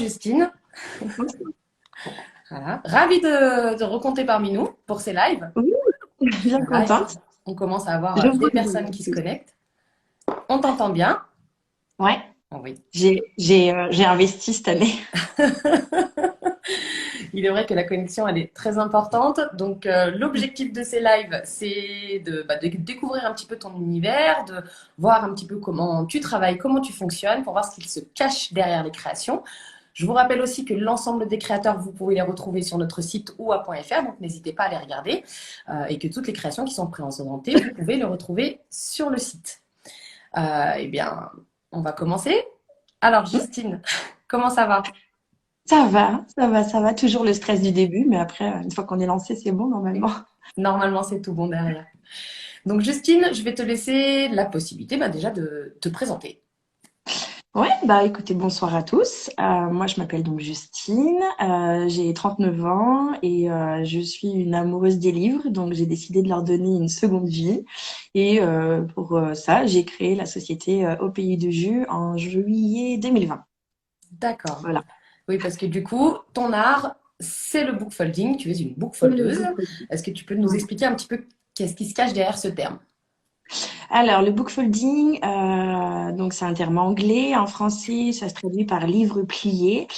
Justine. Voilà. Ravie de recompter parmi nous pour ces lives. Oui, bien Voilà, contente. on commence à avoir Je vous des personnes qui se connectent. On t'entend bien? Ouais, Oh oui. j'ai investi cette année. Il est vrai que la connexion, elle est très importante. Donc, l'objectif de ces lives, c'est de découvrir un petit peu ton univers, de voir un petit peu comment tu travailles, comment tu fonctionnes, pour voir ce qu'il se cache derrière les créations. Je vous rappelle aussi que l'ensemble des créateurs, vous pouvez les retrouver sur notre site oua.fr, donc n'hésitez pas à les regarder, et que toutes les créations qui sont présentées, vous pouvez les retrouver sur le site. Eh bien, on va commencer. Alors, Justine, comment ça va? Ça va. Toujours le stress du début, mais après, une fois qu'on est lancé, c'est bon normalement. Normalement, c'est tout bon derrière. Donc, Justine, je vais te laisser la possibilité déjà de te présenter. Ouais, bah écoutez, bonsoir à tous. Moi, je m'appelle donc Justine, j'ai 39 ans et je suis une amoureuse des livres, donc j'ai décidé de leur donner une seconde vie. Et pour ça, j'ai créé la société Au Pays de Jus en juillet 2020. D'accord. Voilà. Oui, parce que du coup, ton art, c'est le bookfolding. Tu es une C'est le bookfoldeuse. book. Est-ce que tu peux nous expliquer un petit peu qu'est-ce qui se cache derrière ce terme? Alors, le bookfolding, donc c'est un terme anglais. En français, ça se traduit par livre plié.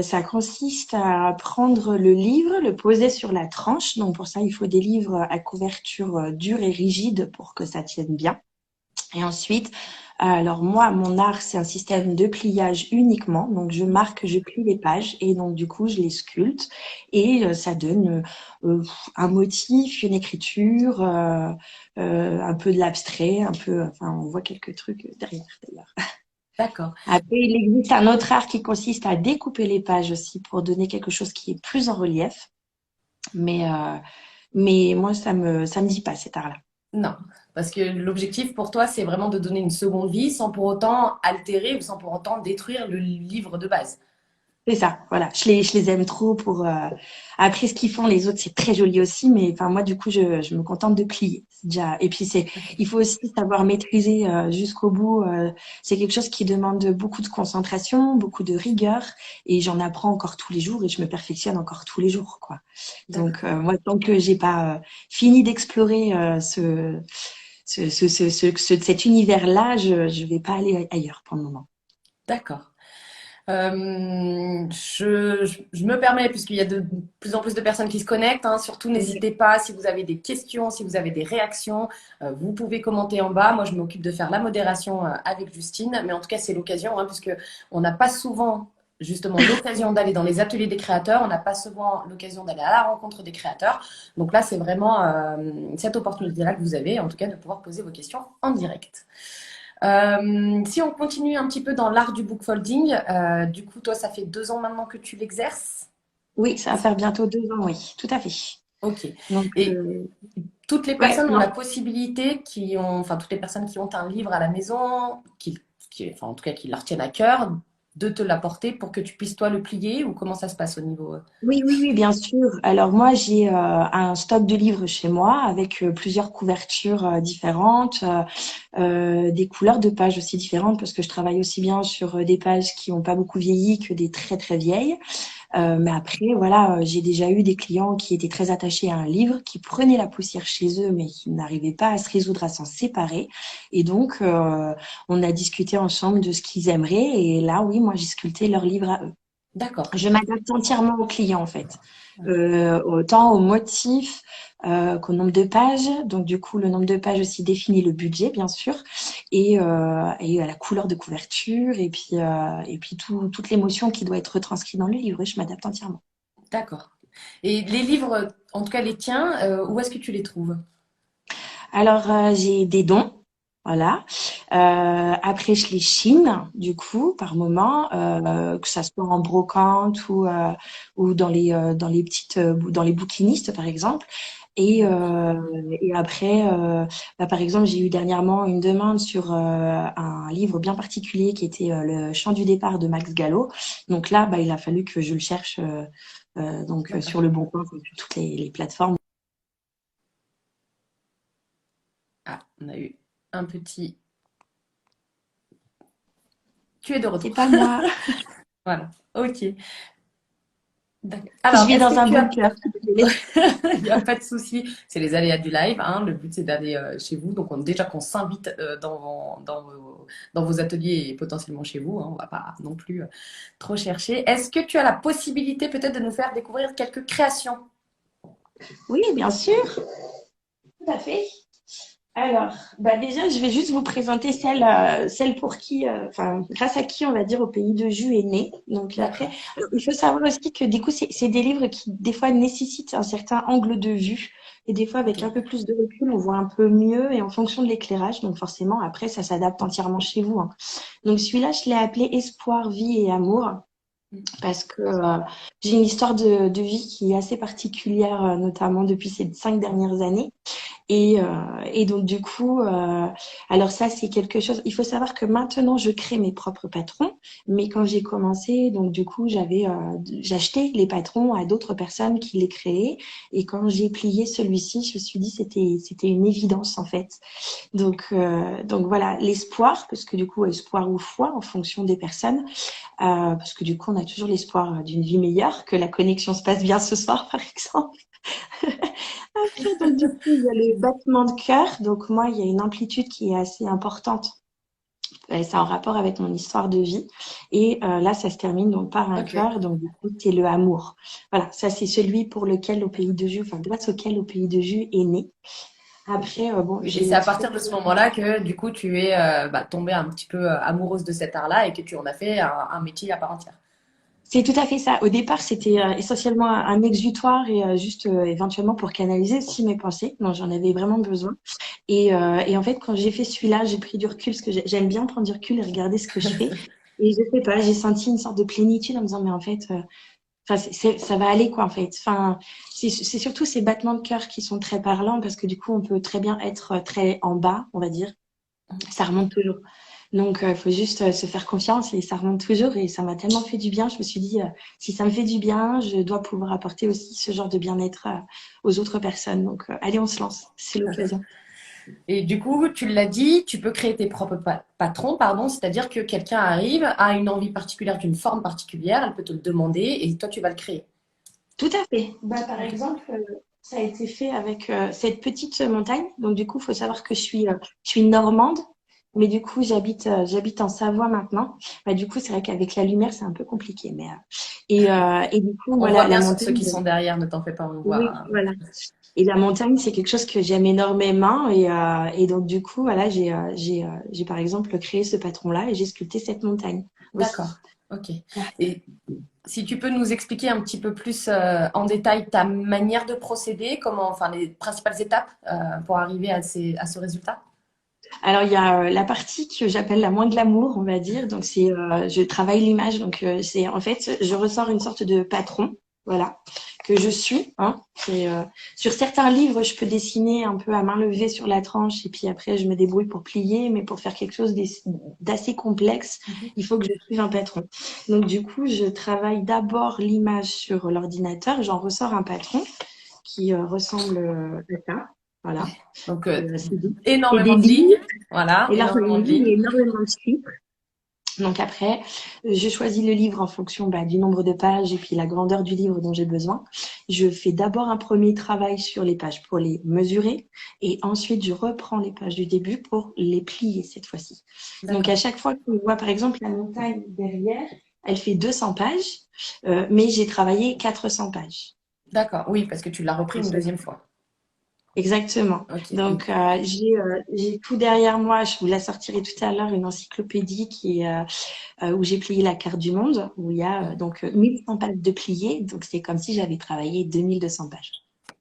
Ça consiste à prendre le livre, le poser sur la tranche. Donc pour ça, il faut des livres à couverture dure et rigide pour que ça tienne bien. Et ensuite, alors moi, mon art, c'est un système de pliage uniquement. Donc je marque, je plie les pages et donc du coup, je les sculpte et ça donne un motif, une écriture, un peu de l'abstrait, un peu, enfin, on voit quelques trucs derrière d'ailleurs. D'accord. Après, il existe un autre art qui consiste à découper les pages aussi pour donner quelque chose qui est plus en relief. Mais, euh, mais moi, ça me dit pas cet art-là. Non, parce que l'objectif pour toi, c'est vraiment de donner une seconde vie sans pour autant altérer ou sans pour autant détruire le livre de base. C'est ça, voilà. Je les aime trop pour. Après, ce qu'ils font les autres, c'est très joli aussi, mais enfin moi, du coup, je me contente de plier. C'est déjà. Et puis il faut aussi savoir maîtriser jusqu'au bout. C'est quelque chose qui demande beaucoup de concentration, beaucoup de rigueur, et j'en apprends encore tous les jours et je me perfectionne encore tous les jours, quoi. Donc D'accord. moi, tant que j'ai pas fini d'explorer cet univers-là, je vais pas aller ailleurs pour le moment. D'accord. Je me permets, puisqu'il y a de plus en plus de personnes qui se connectent, hein, surtout n'hésitez pas, si vous avez des questions, si vous avez des réactions, vous pouvez commenter en bas. Moi, je m'occupe de faire la modération avec Justine, mais en tout cas, c'est l'occasion, hein, puisque on n'a pas souvent justement l'occasion d'aller dans les ateliers des créateurs, on n'a pas souvent l'occasion d'aller à la rencontre des créateurs. Donc là, c'est vraiment cette opportunité-là que vous avez, en tout cas, de pouvoir poser vos questions en direct. Si on continue un petit peu dans l'art du bookfolding, du coup, toi, ça fait 2 ans maintenant que tu l'exerces. Oui, ça va faire bientôt 2 ans, oui, tout à fait. Ok. Donc, Et toutes les ouais, personnes ont non. la possibilité, enfin, toutes les personnes qui ont un livre à la maison, enfin, en tout cas, qui leur tiennent à cœur, de te l'apporter pour que tu puisses, toi, le plier ou comment ça se passe au niveau. Oui, bien sûr. Alors moi, j'ai un stock de livres chez moi avec plusieurs couvertures différentes, des couleurs de pages aussi différentes parce que je travaille aussi bien sur des pages qui n'ont pas beaucoup vieilli que des très très vieilles. Mais après, voilà, j'ai déjà eu des clients qui étaient très attachés à un livre, qui prenaient la poussière chez eux, mais qui n'arrivaient pas à se résoudre à s'en séparer. Et donc, on a discuté ensemble de ce qu'ils aimeraient. Et là, oui, moi, j'ai sculpté leur livre à eux. D'accord. Je m'adapte entièrement aux clients, en fait. Autant au motif qu'au nombre de pages. Donc, du coup, le nombre de pages aussi définit le budget, bien sûr, et à la couleur de couverture, et puis toute l'émotion qui doit être retranscrite dans le livre. Je m'adapte entièrement. D'accord. Et les livres, en tout cas les tiens, où est-ce que tu les trouves? Alors, j'ai des dons. Voilà. Après, je les chine, du coup, par moment, que ça soit en brocante ou dans les bouquinistes, par exemple. Et après, par exemple, j'ai eu dernièrement une demande sur un livre bien particulier qui était Le Chant du départ de Max Gallo. Donc là, il a fallu que je le cherche D'accord. sur le Bon Coin, sur toutes les plateformes. Ah, on a eu un petit. Tu es de C'est retour. pas moi. Voilà, ok. D'accord. Je Alors, vis est-ce dans que un tu as... bunker. Désolée. Il n'y a pas de souci, c'est les aléas du live, hein. Le but, c'est d'aller chez vous. Donc, déjà qu'on s'invite dans vos ateliers et potentiellement chez vous, hein. On ne va pas non plus trop chercher. Est-ce que tu as la possibilité peut-être de nous faire découvrir quelques créations? Oui, bien sûr, tout à fait. Alors, bah déjà, je vais juste vous présenter celle pour qui, enfin, grâce à qui, on va dire, au pays de Jus est né. Donc après, D'accord. il faut savoir aussi que du coup, c'est des livres qui, des fois, nécessitent un certain angle de vue. Et des fois, avec un Ok. peu plus de recul, on voit un peu mieux et en fonction de l'éclairage. Donc forcément, après, ça s'adapte entièrement chez vous, hein. Donc celui-là, je l'ai appelé Espoir, vie et amour parce que j'ai une histoire de vie qui est assez particulière, notamment depuis ces 5 dernières années. Et donc du coup, alors ça c'est quelque chose. Il faut savoir que maintenant je crée mes propres patrons, mais quand j'ai commencé, donc du coup j'achetais les patrons à d'autres personnes qui les créaient. Et quand j'ai plié celui-ci, je me suis dit c'était une évidence en fait. Donc voilà l'espoir, parce que du coup espoir ou foi en fonction des personnes, parce que du coup on a toujours l'espoir d'une vie meilleure, que la connexion se passe bien ce soir par exemple. Après, donc, du coup, il y a le battement de cœur. Donc, moi, il y a une amplitude qui est assez importante. Et c'est en rapport avec mon histoire de vie. Et là, ça se termine donc par un Ok. cœur. Donc, du coup, c'est le amour. Voilà, ça, c'est celui pour lequel au pays de Jus, enfin, grâce auquel au pays de Jus est né. Après, bon, Et j'ai c'est à aussi. partir de ce moment-là que du coup tu es tombée un petit peu amoureuse de cet art-là et que tu en as fait un métier à part entière. C'est tout à fait ça. Au départ, c'était essentiellement un exutoire et juste éventuellement pour canaliser aussi mes pensées. Donc, j'en avais vraiment besoin. Et en fait, quand j'ai fait celui-là, j'ai pris du recul parce que j'aime bien prendre du recul et regarder ce que je fais. Et je sais pas, j'ai senti une sorte de plénitude en me disant, mais en fait, enfin, ça va aller quoi en fait. Enfin, c'est surtout ces battements de cœur qui sont très parlants parce que du coup, on peut très bien être très en bas, on va dire. Ça remonte toujours. Donc, il faut juste se faire confiance et ça remonte toujours. Et ça m'a tellement fait du bien. Je me suis dit, si ça me fait du bien, je dois pouvoir apporter aussi ce genre de bien-être aux autres personnes. Donc, allez, on se lance. C'est l'occasion. Et du coup, tu l'as dit, tu peux créer tes propres patrons, pardon, c'est-à-dire que quelqu'un arrive, a une envie particulière d'une forme particulière, elle peut te le demander et toi tu vas le créer. Tout à fait. Bah, par Ok. exemple, ça a été fait avec cette petite montagne. Donc, du coup, il faut savoir que je suis normande, mais du coup, j'habite en Savoie maintenant. Bah, du coup, c'est vrai qu'avec la lumière, c'est un peu compliqué. Et du coup, On voit voilà, la bien ceux montagne. qui sont derrière, ne t'en fais pas, on Oui, voit. voilà. Et la montagne, c'est quelque chose que j'aime énormément. Et donc, du coup, voilà, j'ai par exemple créé ce patron-là et j'ai sculpté cette montagne D'accord, aussi. ok. Et si tu peux nous expliquer un petit peu plus en détail ta manière de procéder, comment, enfin les principales étapes pour arriver à ce résultat? Alors, il y a la partie que j'appelle la moins glamour, on va dire. Donc, je travaille l'image. Donc, c'est en fait, je ressors une sorte de patron, voilà, que je suis, hein. Sur certains livres, je peux dessiner un peu à main levée sur la tranche et puis après, je me débrouille pour plier. Mais pour faire quelque chose d'assez complexe, Mhm. il faut que je suive un patron. Donc, du coup, je travaille d'abord l'image sur l'ordinateur. J'en ressors un patron qui ressemble à ça. Voilà. Donc, C'est des énormément de lignes. lignes, voilà, Et là, énormément de il y lignes. a énormément de chiffres. Donc après, je choisis le livre en fonction du nombre de pages et puis la grandeur du livre dont j'ai besoin. Je fais d'abord un premier travail sur les pages pour les mesurer et ensuite je reprends les pages du début pour les plier cette fois-ci. Donc à D'accord, chaque fois qu'on voit par exemple la montagne derrière, elle fait 200 pages, mais j'ai travaillé 400 pages. d'accord, oui, parce que tu l'as repris une deuxième fois. Exactement. Ok. Donc, j'ai tout derrière moi. Je vous la sortirai tout à l'heure, une encyclopédie où j'ai plié la carte du monde, où il y a donc 1100 pages de pliées. Donc, c'est comme si j'avais travaillé 2200 pages.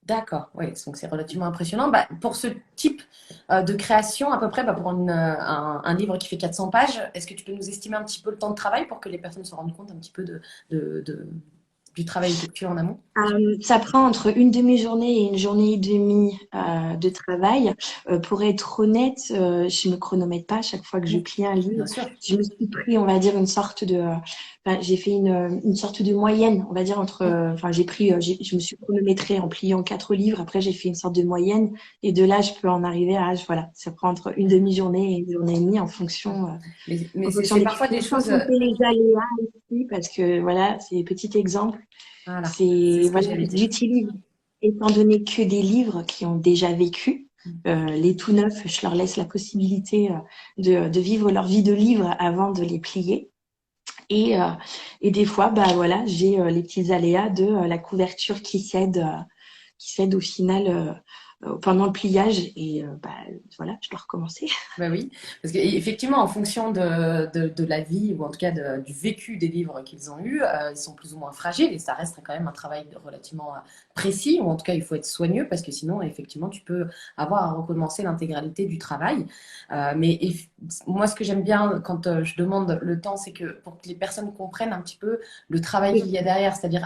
D'accord, oui, donc c'est relativement impressionnant. Bah, pour ce type de création, à peu près, pour un livre qui fait 400 pages, est-ce que tu peux nous estimer un petit peu le temps de travail pour que les personnes se rendent compte un petit peu de du travail effectué en amont? Ça prend entre une demi-journée et une journée et demie de travail. Pour être honnête, je me chronomètre pas à chaque fois que je Oui, plie un livre. bien sûr. Je me suis pris, on va dire, une sorte de, enfin, j'ai fait une sorte de moyenne, on va dire entre, Mm. enfin, je me suis chronométrée en pliant 4 livres. Après, j'ai fait une sorte de moyenne, et de là, je peux en arriver à, voilà, ça prend entre une demi-journée et une journée et demie Mais en c'est fonction c'est des parfois des clients, sans choses. compter les aléas aussi, parce que voilà, c'est petit exemple. Voilà, c'est C'est, ce que voilà, j'allais dire. j'utilise, étant donné que des livres qui ont déjà vécu, les tout neufs, je leur laisse la possibilité de vivre leur vie de livre avant de les plier. Et, euh, et des fois, bah voilà, j'ai les petits aléas de la couverture qui cède au final pendant le pliage. Et bah voilà, je dois recommencer. Ben oui, parce qu'effectivement, en fonction de la vie, ou en tout cas du vécu des livres qu'ils ont eus, ils sont plus ou moins fragiles et ça reste quand même un travail relativement précis, ou en tout cas, il faut être soigneux parce que sinon, effectivement, tu peux avoir à recommencer l'intégralité du travail. Moi, ce que j'aime bien quand je demande le temps, c'est que pour que les personnes comprennent un petit peu le travail qu'il Oui, y a derrière, c'est-à-dire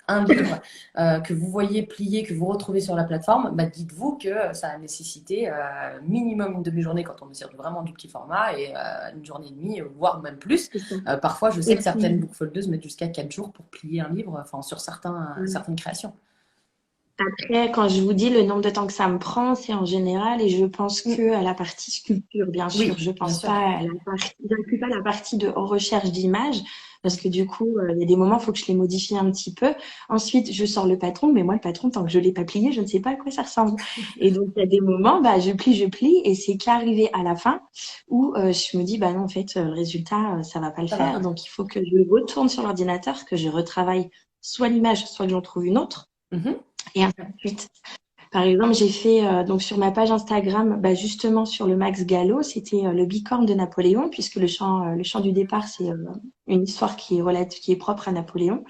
un livre que vous voyez plié, que vous retrouvez sur la plateforme, bah, dites-vous que ça a nécessité minimum une demi-journée quand on est sur vraiment du petit format et une journée et demie, voire même plus. c'est ça. Parfois, je sais Et que certaines puis, bookfoldeuses mettent jusqu'à 4 jours pour plier un livre, enfin, sur certaines créations. après, quand je vous dis le nombre de temps que ça me prend, c'est en général, et je pense Mm. que à la partie sculpture, bien sûr. Oui, Je bien pense sûr. pas à la partie, j'inclus pas la partie de recherche d'images, parce que du coup, il y a des moments, il faut que je les modifie un petit peu. Ensuite, je sors le patron, mais moi, le patron, tant que je l'ai pas plié, je ne sais pas à quoi ça ressemble. Et donc, il y a des moments, bah, je plie, et c'est qu'arrivé à la fin où je me dis, bah non, en fait, le résultat, ça va pas le Ça va faire. pas. Donc, il faut que je retourne sur l'ordinateur, que je retravaille soit l'image, soit que j'en trouve une autre. Mhm. Et ainsi de suite. Par exemple, j'ai fait donc sur ma page Instagram, bah, justement sur le Max Gallo, c'était le bicorne de Napoléon, puisque le chant du départ, c'est une histoire qui est propre à Napoléon.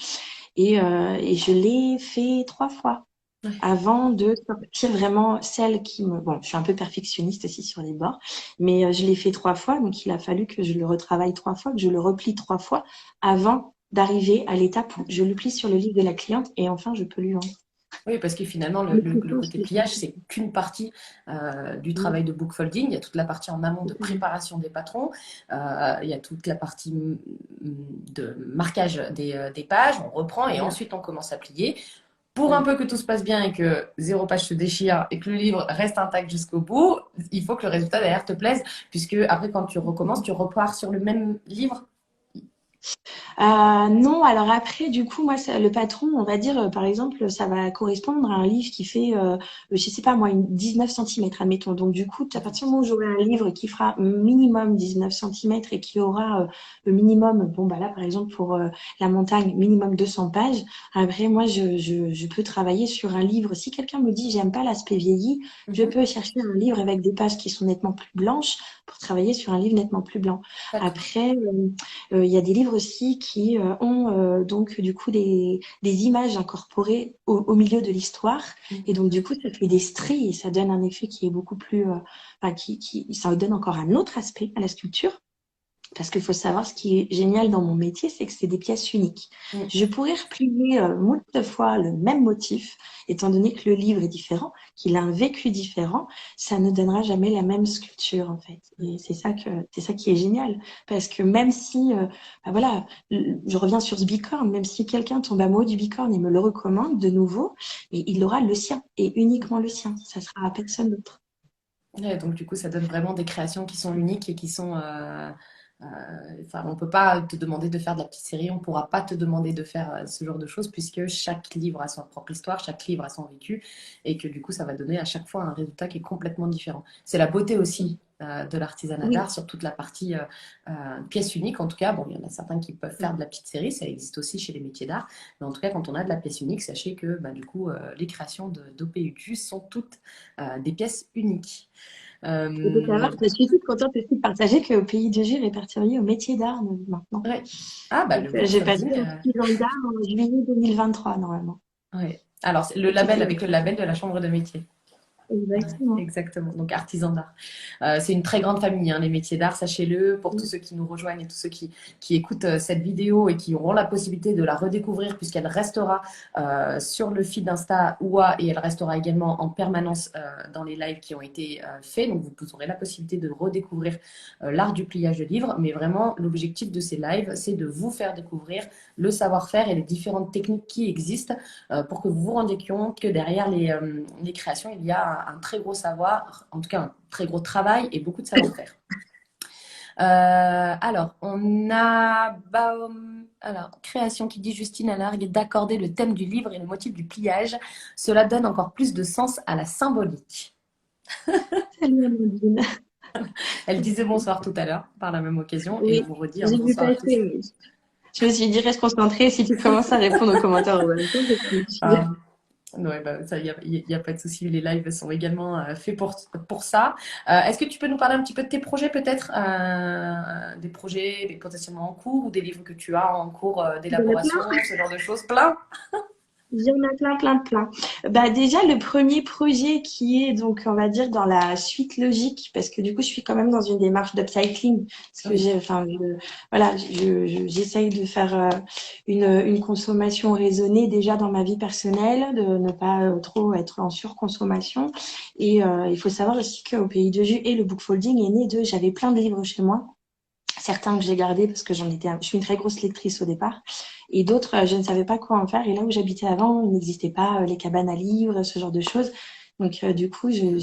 Et je l'ai fait 3 fois Ouais. avant de sortir vraiment celle qui me... Bon, je suis un peu perfectionniste aussi sur les bords, mais je l'ai fait 3 fois, donc il a fallu que je le retravaille 3 fois, que je le replie 3 fois avant d'arriver à l'étape où je le plie sur le livre de la cliente et enfin je peux lui vendre. Oui, parce que finalement, Mais le plutôt, côté pliage, c'est qu'une partie du travail de bookfolding. Il y a toute la partie en amont de préparation des patrons. Il y a toute la partie de marquage des pages. On reprend et voilà. ensuite on commence à plier. Pour un Voilà. peu que tout se passe bien et que zéro page se déchire et que le livre reste intact jusqu'au bout, il faut que le résultat derrière te plaise, puisque après, quand tu recommences, tu repars sur le même livre. Non, alors après, du coup, moi, le patron, on va dire, par exemple, ça va correspondre à un livre qui fait, je sais pas moi, 19 centimètres, admettons. Donc, du coup, à partir du moment où j'aurai un livre qui fera minimum 19 centimètres et qui aura le minimum, bon, bah là, par exemple, pour la montagne, minimum 200 pages, après, moi, je peux travailler sur un livre. Si quelqu'un me dit, j'aime pas l'aspect vieilli, je Mhm. peux chercher un livre avec des pages qui sont nettement plus blanches pour travailler sur un livre nettement plus blanc. D'accord. Après, il y a des livres aussi qui ont donc du coup des images incorporées au milieu de l'histoire. Et donc du coup, ça fait des stries et ça donne un effet qui est beaucoup plus, enfin, ça donne encore un autre aspect à la sculpture. Parce qu'il faut savoir, ce qui est génial dans mon métier, c'est que c'est des pièces uniques. Mm. Je pourrais replier moult fois le même motif, étant donné que le livre est différent, qu'il a un vécu différent, ça ne donnera jamais la même sculpture en fait. Et c'est ça qui est génial, parce que même si, bah voilà, je reviens sur ce bicorne, même si quelqu'un tombe amoureux du bicorne et me le recommande de nouveau, il aura le sien et uniquement le sien. Ça sera à personne d'autre. Ouais, donc du coup, ça donne vraiment des créations qui sont uniques et qui sont. Enfin, on peut pas te demander de faire de la petite série, on pourra pas te demander de faire ce genre de choses puisque chaque livre a son propre histoire, chaque livre a son vécu et que du coup, ça va donner à chaque fois un résultat qui est complètement différent. C'est la beauté aussi de l'artisanat Oui. d'art sur toute la partie pièce unique. En tout cas, bon, il y en a certains qui peuvent faire de la petite série, ça existe aussi chez les métiers d'art, mais en tout cas, quand on a de la pièce unique, sachez que bah, du coup, les créations d'OPUQ sont toutes des pièces uniques. Il faut Euh, savoir, je suis toute contente aussi de partager qu'au pays de G répertorié au métier d'art maintenant. ouais. Ah, bah, Donc, le book j'ai passé folding. un 6 ans d'art en juillet 2023, normalement. Ouais. Alors, c'est le Petite label avec le vérité. label de la chambre de métier. Exactement. Exactement, donc artisan d'art. C'est une très grande famille, hein, les métiers d'art, sachez-le, pour tous ceux qui nous rejoignent et tous ceux qui écoutent cette vidéo et qui auront la possibilité de la redécouvrir puisqu'elle restera sur le feed d'Insta OUA et elle restera également en permanence dans les lives qui ont été faits. Donc vous aurez la possibilité de redécouvrir l'art du pliage de livres. Mais vraiment, l'objectif de ces lives, c'est de vous faire découvrir le savoir-faire et les différentes techniques qui existent pour que vous vous rendiez compte que derrière les créations, il y a un très gros savoir, en tout cas un très gros travail et beaucoup de savoir-faire. Alors, on a création qui dit Justine Alargue d'accorder le thème du livre et le motif du pliage. Cela donne encore plus de sens à la symbolique. Salut Amandine. Elle disait bonsoir tout à l'heure par la même occasion et je Oui, vous redis j'ai vu bonsoir à tous. passer. Mais je me suis dit, reste concentrée. Si tu commences à répondre aux commentaires en même temps, je vais te suivre. Ouais, bah, ça, y a pas de souci. Les lives sont également faits pour ça. Est-ce que tu peux nous parler un petit peu de tes projets, peut-être des projets potentiellement en cours ou des livres que tu as en cours Il y en a d'élaboration, plein. ce genre de choses? Plein? Il y en a plein, plein, plein. Bah, déjà, le premier projet qui est donc, on va dire, dans la suite logique, parce que du coup, je suis quand même dans une démarche d'upcycling, parce que Oui, voilà, j'essaye de faire une consommation raisonnée déjà dans ma vie personnelle, de ne pas trop être en surconsommation. Et il faut savoir aussi qu'au Pays de Jus et le bookfolding est né de, j'avais plein de livres chez moi. Certains que j'ai gardés parce que je suis une très grosse lectrice au départ, et d'autres, je ne savais pas quoi en faire. Et là où j'habitais avant, il n'existait pas les cabanes à livres, ce genre de choses. Donc, du coup, j'ai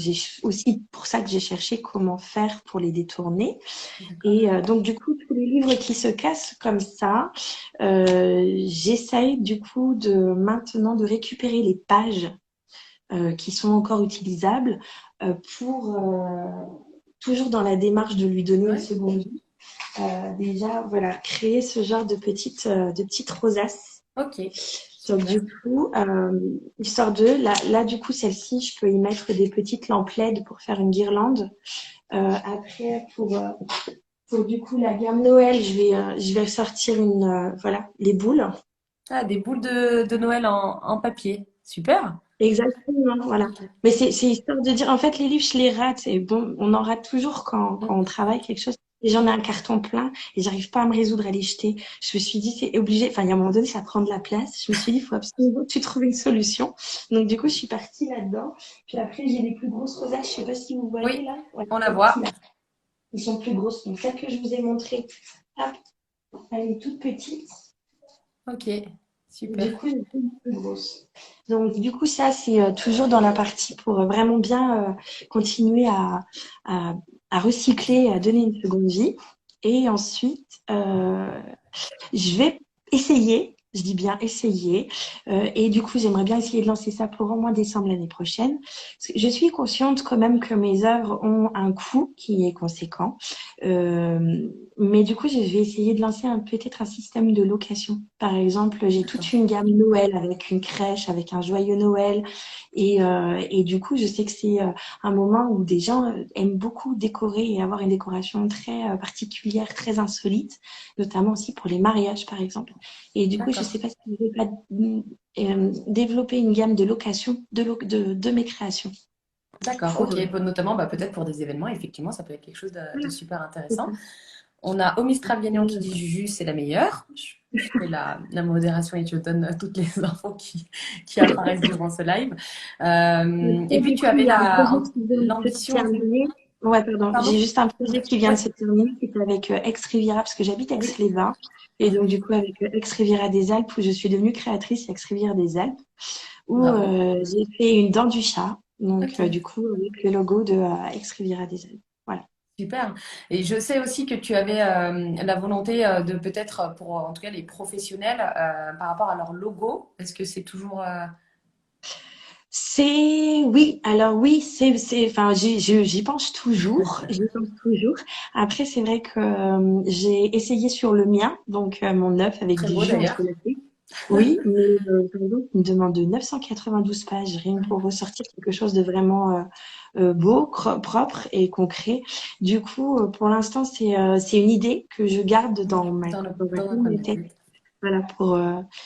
aussi pour ça que j'ai cherché comment faire pour les détourner. d'accord. Et donc, du coup, tous les livres qui se cassent comme ça, j'essaye du coup maintenant de récupérer les pages qui sont encore utilisables pour toujours dans la démarche de lui donner une Ouais, seconde vie. Déjà, voilà, créer ce genre de petites rosaces. ok, Donc, super. du coup, histoire de, là, du coup, celle-ci, je peux y mettre des petites lampes LED pour faire une guirlande. Après, pour du coup, la gamme Noël, je vais sortir voilà, les boules. Ah, des boules de Noël en papier. Super. Exactement, voilà. Ok. Mais c'est histoire de dire, en fait, les livres, je les rate. Et bon, on en rate toujours quand on travaille quelque chose. Et j'en ai un carton plein et j'arrive pas à me résoudre à les jeter. Je me suis dit, c'est obligé. Enfin, il y a un moment donné, ça prend de la place. Je me suis dit, il faut absolument que tu trouves une solution. Donc, du coup, je suis partie là-dedans. Puis après, j'ai les plus grosses rosaces. Je sais pas si vous voyez Oui, là. Ouais, on la celle-ci, voit. là. Ils sont plus grosses. Donc, celle que je vous ai montrée, hop, elle est toute petite. Ok, Du super. coup, une plus grosse. Donc, du coup, ça, c'est toujours dans la partie pour vraiment bien continuer à, à recycler, à donner une seconde vie. Et ensuite, je vais essayer, je dis bien essayer, et du coup, j'aimerais bien essayer de lancer ça pour au moins décembre l'année prochaine. Parce que je suis consciente quand même que mes œuvres ont un coût qui est conséquent. Euh, mais du coup, je vais essayer de lancer peut-être un système de location. Par exemple, j'ai toute une gamme Noël avec une crèche, avec un joyeux Noël. Et du coup, je sais que c'est un moment où des gens aiment beaucoup décorer et avoir une décoration très particulière, très insolite, notamment aussi pour les mariages, par exemple. Et du coup, je ne D'accord. sais pas si je vais pas développer une gamme de location de mes créations D'accord, pour ok. eux. Bon, notamment, bah, peut-être pour des événements, effectivement, ça peut être quelque chose de Voilà, super c'est intéressant. ça. On a Omistral Vignant qui Euh, dit Juju, c'est la meilleure. Je fais la modération et je donne toutes les infos qui apparaissent durant ce live. Et puis, Du tu coup, il avais y a un projet qui vient de se l'ambition. terminer. Ouais, pardon. Pardon? J'ai juste un projet qui vient Oui, de se terminer, qui est avec Aix-Riviera, parce que j'habite oui. Aix-les-Bains. Et donc, du coup, avec Aix-Riviera des Alpes, où je suis devenue créatrice Aix-Riviera des Alpes, où Bravo. j'ai fait une dent du chat. Donc, Ok. du coup, avec le logo de Aix-Riviera des Alpes. Voilà. Super. Et je sais aussi que tu avais la volonté de peut-être pour en tout cas les professionnels par rapport à leur logo. Est-ce que c'est toujours Oui, alors oui, enfin, j'y pense toujours, j'y pense toujours. Après, c'est vrai que j'ai essayé sur le mien, donc mon œuf avec très du beau jus en d'ailleurs? chocolat. Oui, mais par exemple, il me demande de 992 pages, rien que pour ressortir quelque chose de vraiment beau, propre et concret. Du coup, pour l'instant, c'est une idée que je garde dans un Dans un coin coin de de ma ta tête. tête. Voilà,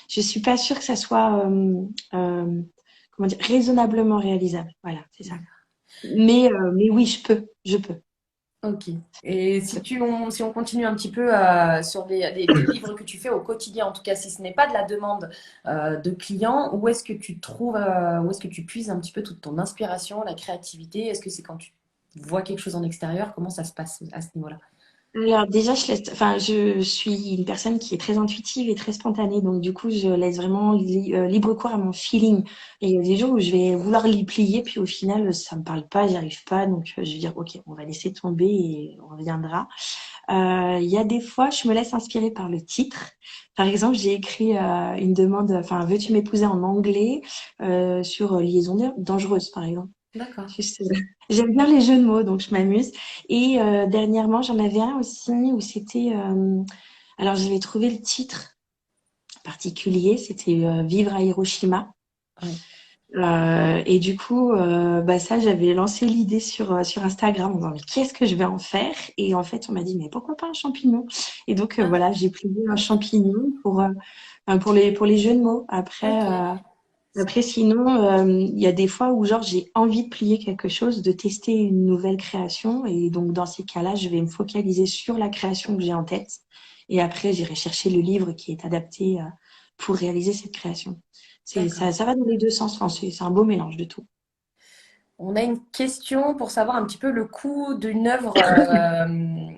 je suis pas sûre que ça soit euh, comment dire, raisonnablement réalisable. Voilà, c'est ça. Mais oui, je peux. Ok. Et si on continue un petit peu sur les livres que tu fais au quotidien, en tout cas si ce n'est pas de la demande de clients, où est-ce que tu trouves, où est-ce que tu puises un petit peu toute ton inspiration, la créativité? Est-ce que c'est quand tu vois quelque chose en extérieur? Comment ça se passe à ce niveau-là? Alors déjà, je suis une personne qui est très intuitive et très spontanée, donc du coup, je laisse vraiment libre cours à mon feeling. Et il y a des jours où je vais vouloir l'y plier, puis au final, ça me parle pas, j'y arrive pas, donc je vais dire, ok, on va laisser tomber et on reviendra. Il y a des fois, je me laisse inspirer par le titre. Par exemple, j'ai écrit une demande, enfin, veux-tu m'épouser en anglais sur liaison dangereuse, par exemple. D'accord. Juste, j'aime bien les jeux de mots, donc je m'amuse. Et dernièrement, j'en avais un aussi où c'était. Alors, j'avais trouvé le titre particulier, c'était Vivre à Hiroshima. Oui. Et du coup, bah ça, j'avais lancé l'idée sur Instagram en disant, mais qu'est-ce que je vais en faire? Et en fait, on m'a dit, mais pourquoi pas un champignon? Et donc, Ah, voilà, j'ai plié un champignon pour les jeux de mots. ok. Après, sinon, il y a des fois où genre j'ai envie de plier quelque chose, de tester une nouvelle création. Et donc, dans ces cas-là, je vais me focaliser sur la création que j'ai en tête. Et après, j'irai chercher le livre qui est adapté pour réaliser cette création. D'accord. Ça va dans les deux sens. Enfin, c'est un beau mélange de tout. On a une question pour savoir un petit peu le coût d'une œuvre,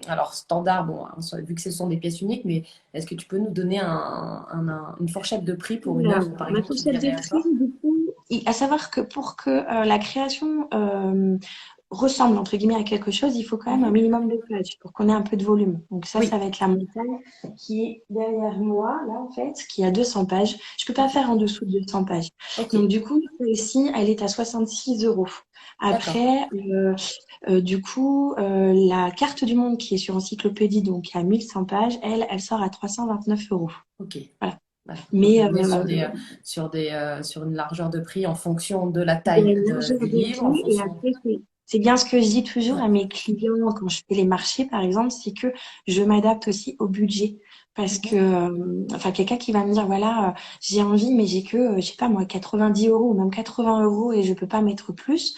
alors standard, bon, hein, vu que ce sont des pièces uniques, mais est-ce que tu peux nous donner une fourchette de prix pour une œuvre, par Ma exemple, qui fourchette de plairait à prix, toi? du coup, à savoir que pour que la création ressemble entre guillemets à quelque chose, il faut quand même un Mhm. minimum de pages pour qu'on ait un peu de volume. Donc ça Oui, va être la montagne qui est derrière moi, là en fait, qui a 200 pages. Je peux pas ok, faire en dessous de 200 pages. ok, Donc du coup, celle-ci, elle est à 66 euros. d'accord, Après, du coup, la carte du monde qui est sur Encyclopédie, donc qui a 1100 pages, elle sort à 329 euros. ok. Voilà. Voilà. Donc Mais on est sur une largeur de prix en fonction de la il y a taille une largeur du de livre, en prix et fonction. après, c'est bien ce que je dis toujours à Ouais. mes clients quand je fais les marchés, par exemple, c'est que je m'adapte aussi au budget. Parce que, Mhm. enfin, quelqu'un qui va me dire, voilà, j'ai envie, mais j'ai que, je sais pas moi, 90 euros ou même 80 euros et je peux pas mettre plus.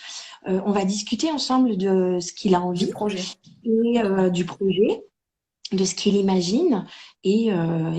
On va discuter ensemble de ce qu'il a Du envie projet. et D'accord. du projet, de ce qu'il imagine. Et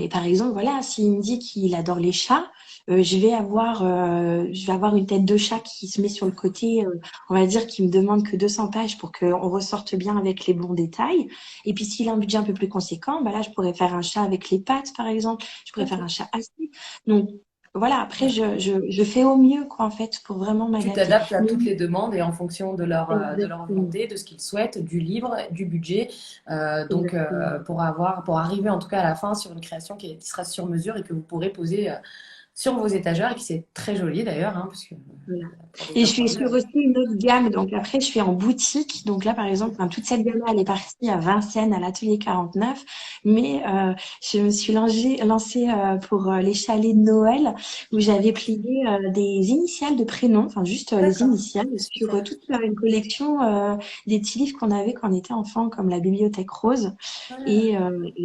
par exemple, voilà, s'il me dit qu'il adore les chats, je vais avoir une tête de chat qui se met sur le côté, on va dire, qui me demande que 200 pages pour qu'on ressorte bien avec les bons détails. Et puis s'il a un budget un peu plus conséquent, bah là, je pourrais faire un chat avec les pattes, par exemple. Je pourrais faire un Ok. chat assis. Donc, voilà, après, Voilà. je fais au mieux, quoi, en fait, pour vraiment Tu m'adapter. t'adaptes à toutes les demandes et en fonction de leur Exactement. volonté, de ce qu'ils souhaitent, du livre, du budget. Exactement. Pour arriver en tout cas à la fin sur une création qui sera sur mesure et que vous pourrez poser sur vos étagères et qui c'est très joli d'ailleurs, hein, parce que Voilà. pour des Et je œuvres suis en sur livre. aussi une autre gamme. Donc après, je suis en boutique. Donc là, par exemple, enfin, toute cette gamme-là, elle est partie à Vincennes, à l'atelier 49. Mais je me suis lancée pour les chalets de Noël où j'avais plié des initiales de prénoms, enfin juste les D'accord, initiales sur super. toute une collection des petits livres qu'on avait quand on était enfant, comme la Bibliothèque Rose. Ah, Et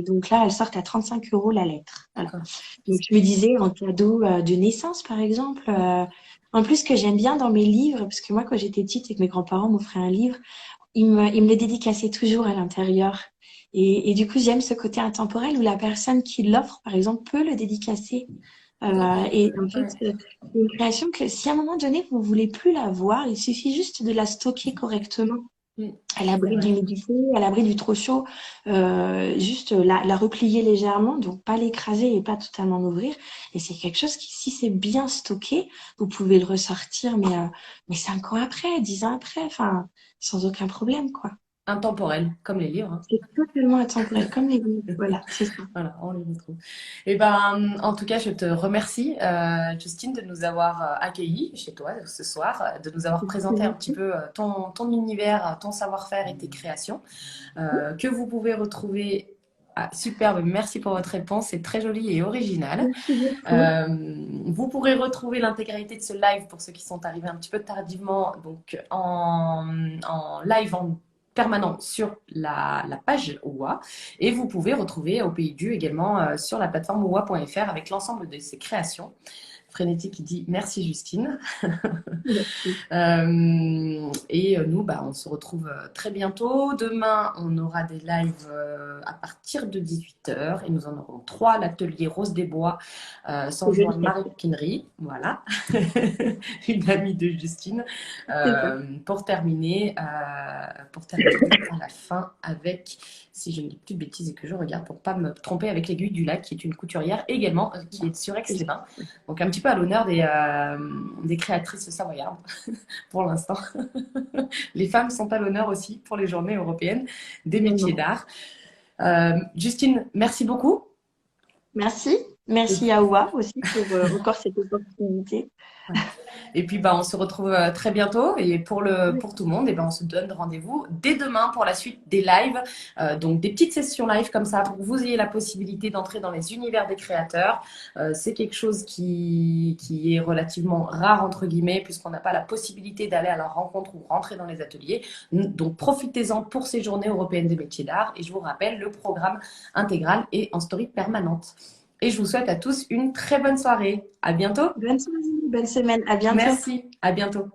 donc là, elles sortent à 35 euros la lettre. Voilà. d'accord. Donc je me disais en cadeau de naissance, par exemple. En plus, ce que j'aime bien dans mes livres, parce que moi, quand j'étais petite et que mes grands-parents m'offraient un livre, ils me le dédicaçaient toujours à l'intérieur. Et du coup, j'aime ce côté intemporel où la personne qui l'offre, par exemple, peut le dédicacer. D'accord. Et en fait, Ouais. c'est une création que si à un moment donné, vous voulez plus la voir, il suffit juste de la stocker correctement Mm, à c'est l'abri de vrai. l'humidité, à l'abri du trop chaud, juste la replier légèrement, donc pas l'écraser et pas totalement l'ouvrir. Et c'est quelque chose qui, si c'est bien stocké, vous pouvez le ressortir, mais 5 ans après, 10 ans après, enfin, sans aucun problème, quoi. Intemporel, comme les livres, hein. C'est totalement intemporel, comme les livres. Voilà, c'est ça. Voilà, on les retrouve. Et ben, en tout cas, je te remercie, Justine, de nous avoir accueillis chez toi ce soir, de nous avoir présenté un petit peu ton univers, ton savoir-faire et tes créations, que vous pouvez retrouver. Ah, superbe, merci pour votre réponse, c'est très joli et original. Merci beaucoup. Vous pourrez retrouver l'intégralité de ce live pour ceux qui sont arrivés un petit peu tardivement, donc en live en permanent sur la page OUA. Et vous pouvez retrouver au Pays du également sur la plateforme OUA.fr avec l'ensemble de ses créations. Frénétique qui dit merci Justine. Merci. Et nous, on se retrouve très bientôt. Demain, on aura des lives à partir de 18h et nous en aurons 3, l'atelier Rose des Bois, sans Je le joint sais. Marie Piquinerie, voilà, une amie de Justine, C'est ça. pour terminer à la fin avec, si je ne dis plus de bêtises et que je regarde pour ne pas me tromper, avec l'Aiguille du Lac, qui est une couturière également, qui est sur Aix-les-Bains. Donc un petit peu à l'honneur des créatrices savoyardes pour l'instant. Les femmes sont à l'honneur aussi pour les journées européennes des métiers d'art. Justine, merci beaucoup. Merci. Merci à Oua aussi pour encore cette opportunité. Et puis on se retrouve très bientôt. Et pour tout le monde, on se donne rendez-vous dès demain pour la suite des lives. Donc des petites sessions live comme ça pour que vous ayez la possibilité d'entrer dans les univers des créateurs. C'est quelque chose qui est relativement rare entre guillemets puisqu'on n'a pas la possibilité d'aller à leur rencontre ou rentrer dans les ateliers. Donc profitez-en pour ces journées européennes des métiers d'art. Et je vous rappelle, le programme intégral est en story permanente. Et je vous souhaite à tous une très bonne soirée. À bientôt. Bonne soirée, bonne semaine. À bientôt. Merci. À bientôt.